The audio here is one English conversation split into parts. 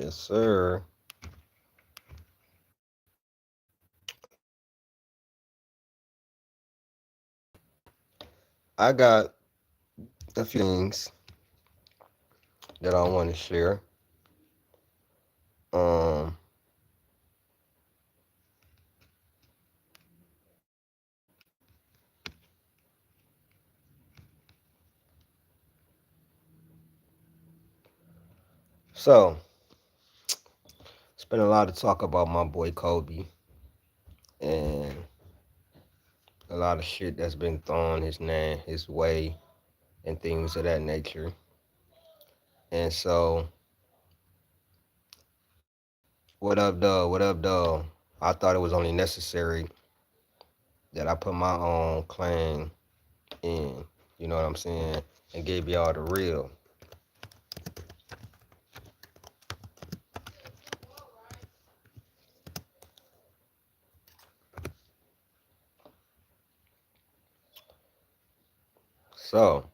Yes, sir. I got a few things that I want to share. Um, so it's been a lot of talk about my boy Kobe and a lot of shit that's been thrown his name his way and things of that nature. And so, what up, dog? What up, dog? I thought it was only necessary that I put my own claim in. You know what I'm saying? And gave y'all the real. So,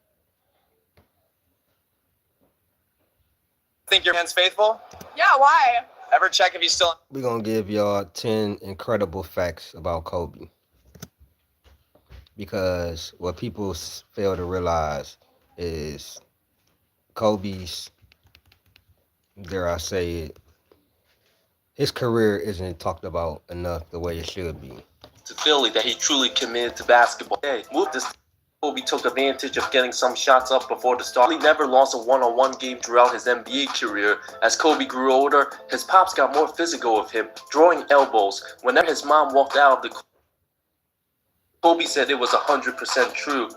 Think your man's faithful? Yeah, why? Ever check if he's still. we're going to give y'all 10 incredible facts about Kobe. Because what people fail to realize is Kobe's, dare I say it, his career isn't talked about enough the way it should be. To Philly that he truly committed to basketball. Hey, moved this. Kobe took advantage of getting some shots up before the start. He never lost a one-on-one game throughout his NBA career. As Kobe grew older, his pops got more physical with him, throwing elbows. Whenever his mom walked out of the Kobe said it was 100% true.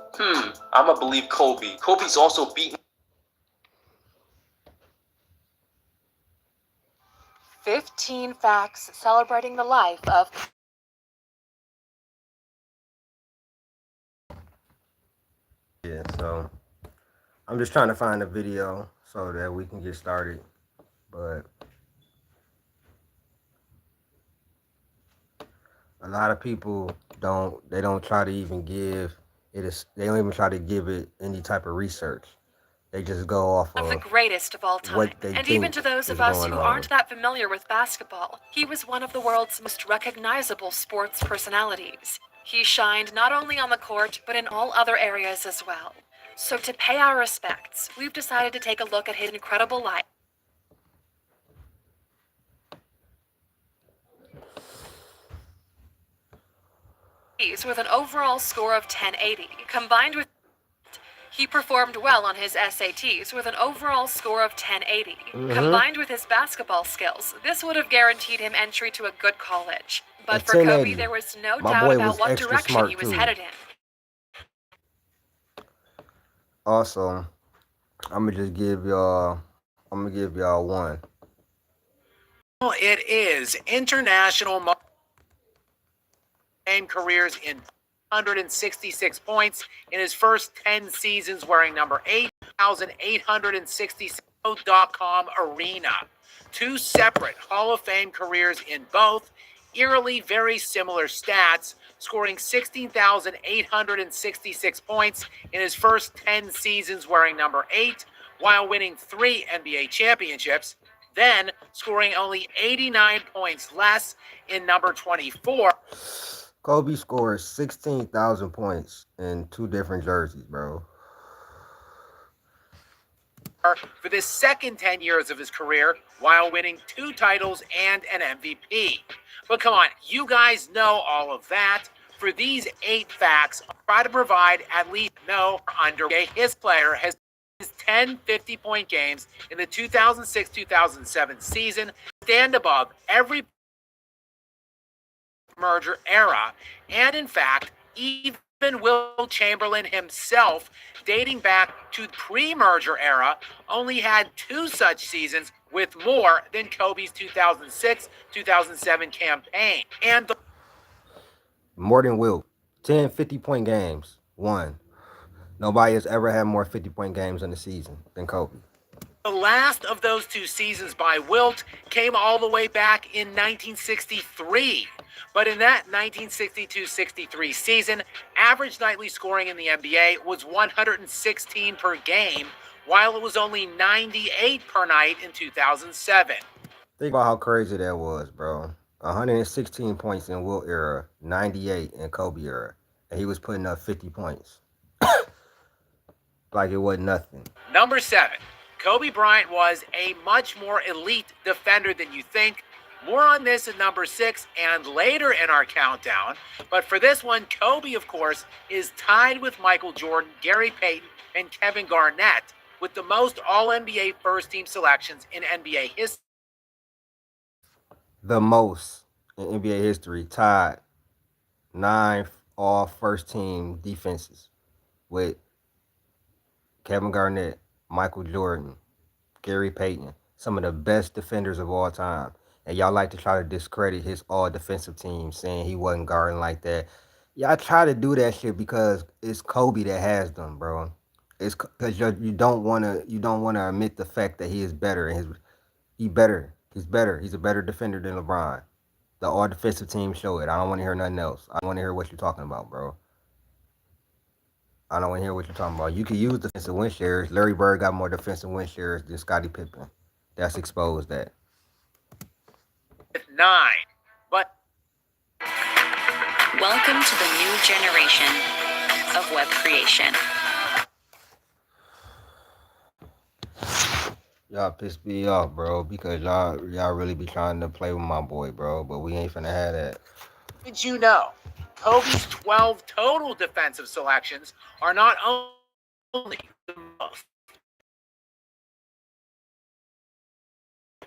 I'ma believe Kobe. Kobe's also beaten 15 facts celebrating the life of Yeah, so I'm just trying to find a video so that we can get started. But a lot of people don't try to even give they don't even try to give it any type of research. They just go off the of greatest of all time. what they And think even to those is of us going who on. aren't that familiar with basketball, he was one of the world's most recognizable sports personalities. He shined not only on the court, but in all other areas as well. So to pay our respects, we've decided to take a look at his incredible life. With an overall score of 1080, combined with he performed well on his SATs with an overall score of 1080. Combined with his basketball skills, this would have guaranteed him entry to a good college. But for Kobe, there was no doubt about what direction he was headed in. Also, I'm gonna give y'all one. It is international careers in 166 points in his first 10 seasons, wearing number 8,866.com arena. Two separate Hall of Fame careers in both, eerily very similar stats, scoring 16,866 points in his first 10 seasons, wearing number 8, while winning 3 NBA championships, then scoring only 89 points less in number 24. Kobe scored 16,000 points in 2 different jerseys, bro. For the second 10 years of his career, while winning 2 titles and an MVP. But come on, you guys know all of that. For these 8 facts, I'll try to provide at least no under. His player has his 10 50-point games in the 2006-2007 season stand above every merger era, and in fact, even Will Chamberlain himself, dating back to the pre-merger era, only had 2 such seasons with more than Kobe's 2006-2007 campaign. And more than Will. 10 50-point games. 1. Nobody has ever had more 50-point games in a season than Kobe. The last of those 2 seasons by Wilt came all the way back in 1963. But in that 1962-63 season, average nightly scoring in the NBA was 116 per game, while it was only 98 per night in 2007. Think about how crazy that was, bro. 116 points in Wilt era, 98 in Kobe era, and he was putting up 50 points like it wasn't nothing. Number 7. Kobe Bryant was a much more elite defender than you think. More on this at number 6 and later in our countdown. But for this one, Kobe, of course, is tied with Michael Jordan, Gary Payton, and Kevin Garnett with the most All NBA first team selections in NBA history. The most in NBA history, tied 9 all first team defenses with Kevin Garnett, Michael Jordan, Gary Payton, some of the best defenders of all time. And y'all like to try to discredit his all defensive team, saying he wasn't guarding like that. Y'all try to do that shit because it's Kobe that has them, bro. It's because you don't wanna admit the fact that he is better and he better. He's better. He's a better defender than LeBron. The all defensive team show it. I don't want to hear nothing else. I don't want to hear what you're talking about, bro. I don't want to hear what you're talking about. You can use defensive win shares. Larry Bird got more defensive win shares than Scottie Pippen. That's exposed that. 9. But Welcome to the new generation of web creation. Y'all piss me off, bro, because y'all really be trying to play with my boy, bro. But we ain't finna have that. did you know Kobe's 12 total defensive selections are not only the most,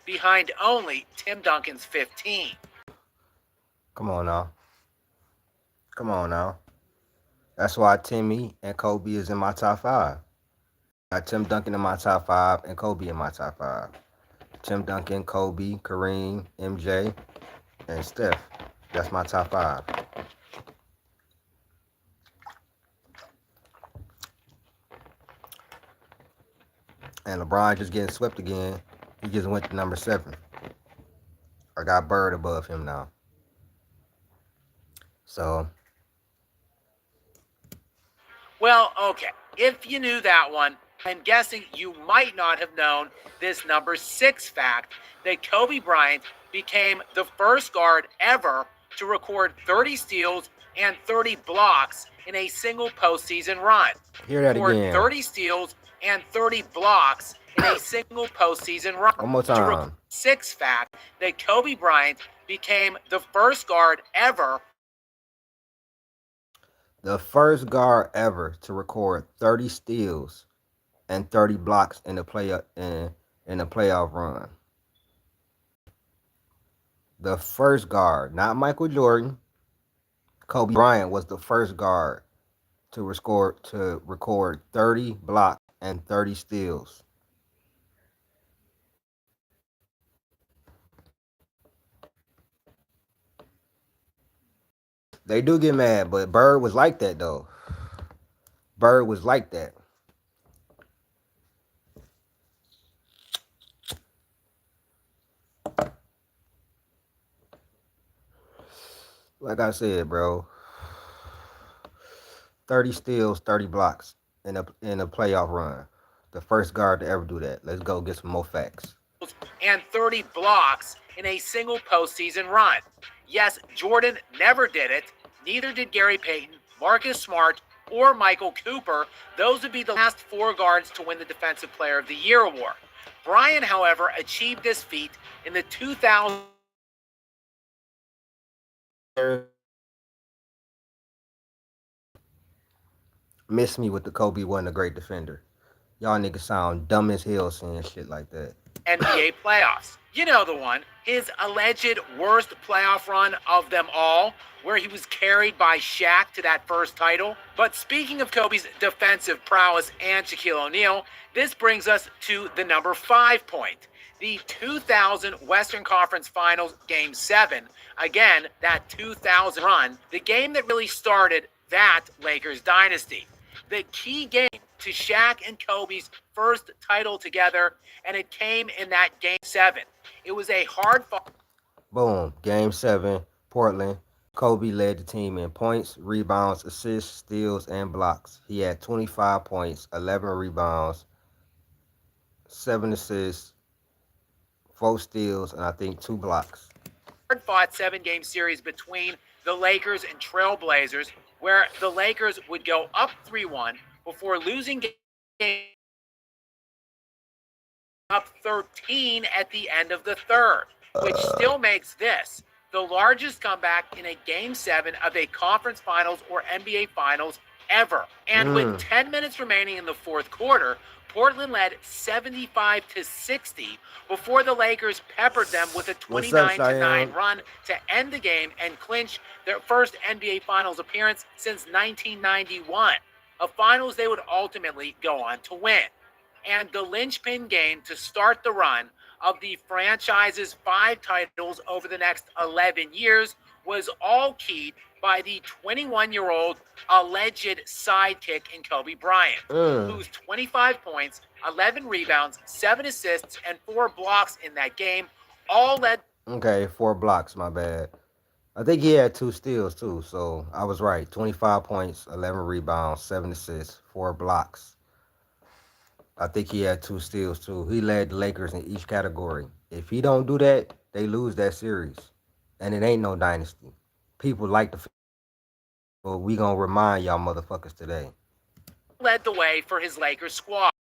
behind only Tim Duncan's 15. Come on now. Come on now. That's why Timmy and Kobe is in my top 5. Got Tim Duncan in my top 5 and Kobe in my top 5. Tim Duncan, Kobe, Kareem, MJ, and Steph. That's my top 5. And LeBron just getting swept again. He just went to number 7. I got Bird above him now. So, Well, okay. If you knew that one, I'm guessing you might not have known this number 6 fact that Kobe Bryant became the first guard ever to record 30 steals and 30 blocks in a single postseason run. hear that Scored again. 30 steals and 30 blocks in a single postseason run. One more To record time. 6 fact that Kobe Bryant became the first guard ever. The first guard ever to record 30 steals and 30 blocks in a playoff run. The first guard, not Michael Jordan. Kobe Bryant was the first guard to record 30 blocks and 30 steals. They do get mad, but Bird was like that though. Bird was like that. Like I said, bro. 30 steals, 30 blocks in a playoff run. The first guard to ever do that. Let's go get some more facts. And 30 blocks in a single postseason run. Yes, Jordan never did it. Neither did Gary Payton, Marcus Smart, or Michael Cooper. Those would be the last 4 guards to win the Defensive Player of the Year award. Bryant, however, achieved this feat in the 2000. Miss me with the Kobe wasn't a great defender. Y'all niggas sound dumb as hell saying shit like that. NBA playoffs. You know the one, his alleged worst playoff run of them all, where he was carried by Shaq to that first title. But speaking of Kobe's defensive prowess and Shaquille O'Neal, this brings us to the number 5 point. The 2000 Western Conference Finals Game 7. Again, that 2000 run, the game that really started that Lakers dynasty. The key game to Shaq and Kobe's first title together, and it came in that Game 7. It was a hard fought. Boom. Game 7, Portland. Kobe led the team in points, rebounds, assists, steals, and blocks. He had 25 points, 11 rebounds, 7 assists, 4 steals, and I think 2 blocks. hard fought 7 game series between the Lakers and Trailblazers, where the Lakers would go up 3-1 before losing up 13 at the end of the third, which still makes this the largest comeback in a game 7 of a conference finals or NBA finals ever. And with 10 minutes remaining in the fourth quarter, Portland led 75 to 60 before the Lakers peppered them with a 29 to 9 run to end the game and clinch their first NBA finals appearance since 1991, a finals they would ultimately go on to win. And the linchpin game to start the run of the franchise's 5 titles over the next 11 years was all keyed by the 21-year-old alleged sidekick in Kobe Bryant, whose 25 points, 11 rebounds, 7 assists, and 4 blocks in that game all led. Okay, 4 blocks, my bad. I think he had 2 steals too, so I was right. 25 points, 11 rebounds, 7 assists, 4 blocks. I think he had 2 steals too. He led the Lakers in each category. If he don't do that, they lose that series. And it ain't no dynasty. People like the, but we gonna remind y'all motherfuckers today. Led the way for his Lakers squad.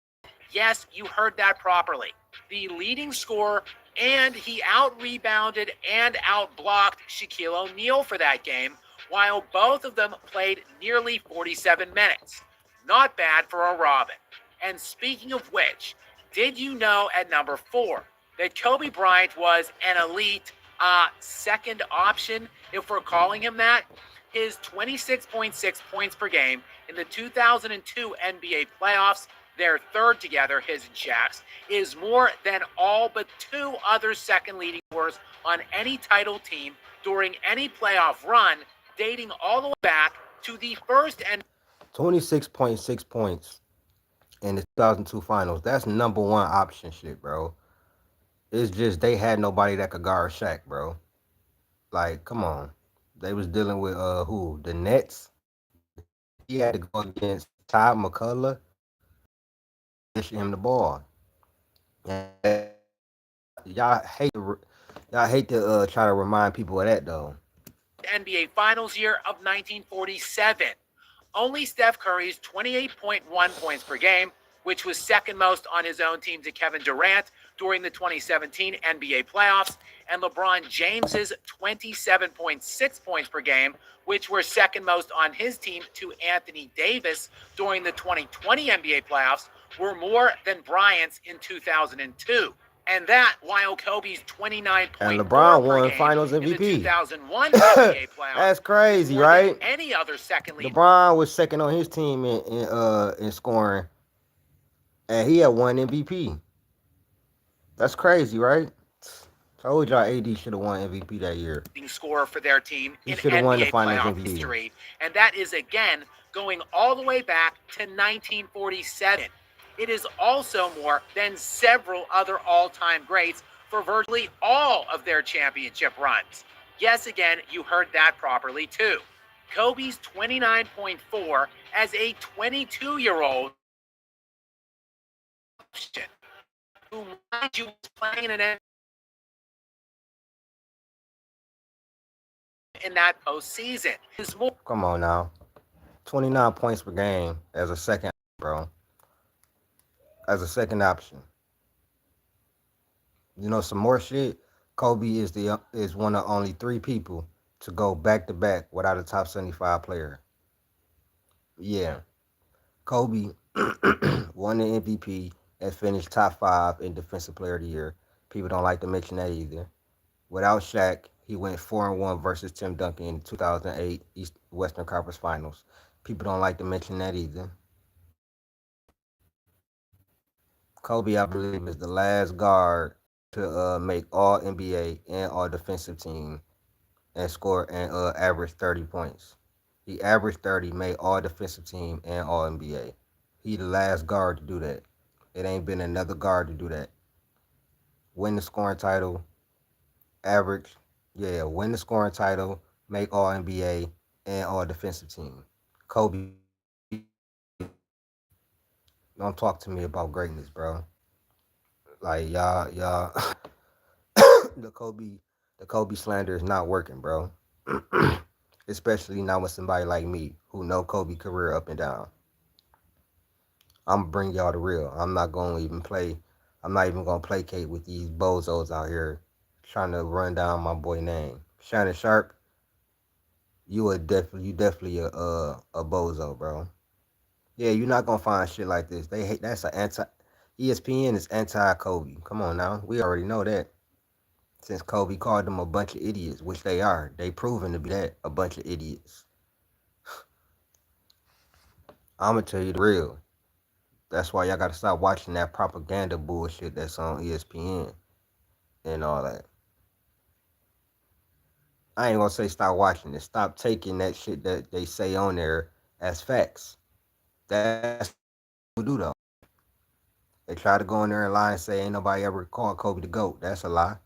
Yes, you heard that properly. The leading scorer, and he out-rebounded and out-blocked Shaquille O'Neal for that game, while both of them played nearly 47 minutes. Not bad for a Robin. And speaking of which, did you know at number 4 that Kobe Bryant was an elite second option, if we're calling him that? His 26.6 points per game in the 2002 NBA playoffs, their third together, his and Shaq's, is more than all but 2 other second leading scorers on any title team during any playoff run, dating all the way back to the first and 26.6 points in the 2002 finals. That's number 1 option shit, bro. It's just they had nobody that could guard Shaq, bro. Like, come on. They was dealing with who? The Nets. He had to go against Todd McCullough, dish him the ball. And y'all hate to try to remind people of that though. NBA Finals year of 1947. Only Steph Curry's 28.1 points per game, which was second most on his own team to Kevin Durant during the 2017 NBA playoffs, and LeBron James's 27.6 points per game, which were second most on his team to Anthony Davis during the 2020 NBA playoffs, were more than Bryant's in 2002. And that while Kobe's 29 And point LeBron per won game Finals in the MVP. 2001 NBA playoffs That's crazy, more than right? any other second lead. LeBron was second on his team in scoring, and he had 1 MVP. That's crazy, right? Told y'all AD should have won MVP that year. Scorer for their team He in should have won the NBA Finals playoff MVP. history, and that is again going all the way back to 1947. It is also more than several other all-time greats for virtually all of their championship runs. Yes, again, you heard that properly too. Kobe's 29.4 as a 22-year-old who, mind you, was playing in that postseason. Come on now. 29 points per game as a second, bro. As a second option. You know some more shit? Kobe is one of only 3 people to go back to back without a top 75 player. Yeah. Kobe won the MVP and finished top 5 in Defensive Player of the Year. People don't like to mention that either. Without Shaq, he went 4-1 versus Tim Duncan in the 2008 East Western Conference Finals. People don't like to mention that either. Kobe, I believe, is the last guard to make All NBA and All Defensive Team and score and average 30 points. He averaged 30, made All Defensive Team and All NBA. He the last guard to do that. It ain't been another guard to do that. Win the scoring title, win the scoring title, make All NBA and All Defensive Team. Kobe, don't talk to me about greatness, bro. Like y'all. the Kobe the Kobe slander is not working, bro. Especially not with somebody like me who know Kobe career up and down. I'm gonna bring y'all the real. I'm not even gonna placate with these bozos out here trying to run down my boy name. Shannon Sharp, you definitely a bozo, bro. Yeah, you're not gonna find shit like this. They hate that's an anti ESPN is anti Kobe. Come on now. We already know that. Since Kobe called them a bunch of idiots, which they are. They proven to be that, a bunch of idiots. I'ma tell you the real. That's why y'all gotta stop watching that propaganda bullshit that's on ESPN and all that. I ain't gonna say stop watching it. Stop taking that shit that they say on there as facts. That's what people do though. They try to go in there and lie and say ain't nobody ever called Kobe the GOAT. That's a lie.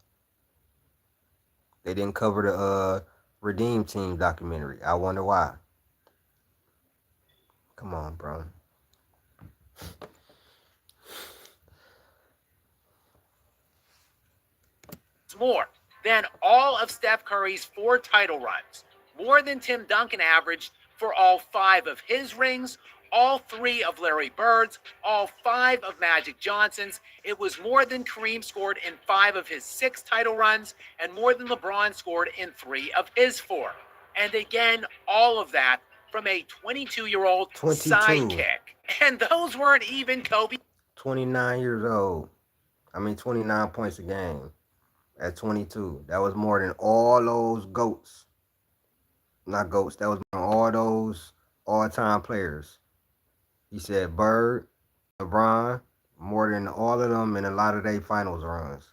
They didn't cover the Redeem Team documentary. I wonder why. Come on, bro. more than all of Steph Curry's 4 title runs, more than Tim Duncan averaged for all 5 of his rings, all 3 of Larry Bird's, all 5 of Magic Johnson's. It was more than Kareem scored in 5 of his 6 title runs, and more than LeBron scored in 3 of his 4. And again, all of that from a 22-year-old 22. sidekick. And those weren't even Kobe. 29 years old. 29 points a game at 22. That was more than all those GOATs. Not GOATs. That was more than all those all-time players. He said Bird, LeBron, more than all of them in a lot of their finals runs.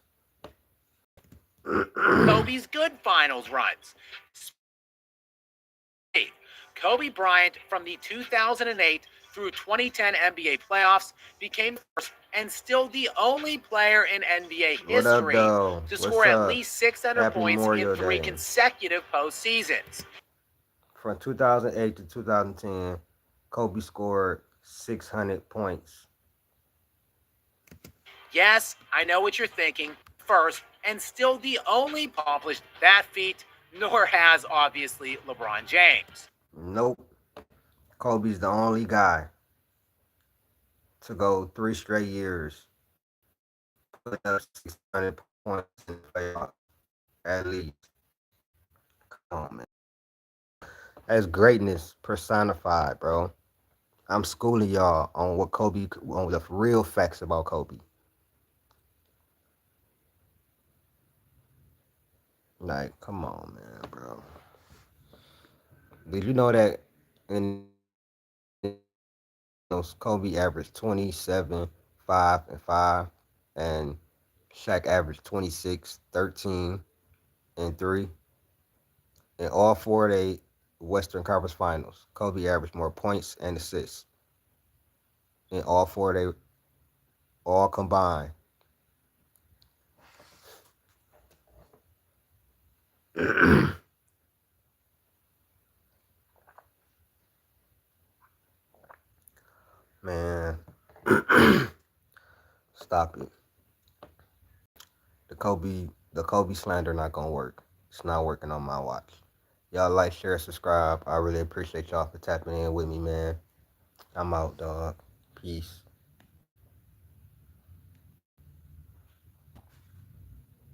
Kobe's good finals runs. Kobe Bryant from the 2008 through 2010 NBA playoffs became the first and still the only player in NBA What up, history though? to What's score at up? least 600 Happy points in Memorial 3 Day. consecutive postseasons. From 2008 to 2010, Kobe scored 600 points. Yes, I know what you're thinking. First, and still the only accomplished that feat, nor has obviously LeBron James. Nope. Kobe's the only guy to go 3 straight years, put up 600 points in the playoffs, at least. Come on, man. That's greatness personified, bro. I'm schooling y'all on on the real facts about Kobe. Like, come on, man, bro. Did you know that in Kobe averaged 27, 5, and 5, and Shaq averaged 26, 13, and 3. In all 4 of the Western Conference Finals, Kobe averaged more points and assists. In all 4 of they all combined. Man, stop it. The Kobe slander not gonna work. It's not working on my watch. Y'all like, share, subscribe. I really appreciate y'all for tapping in with me, man. I'm out, dog. Peace.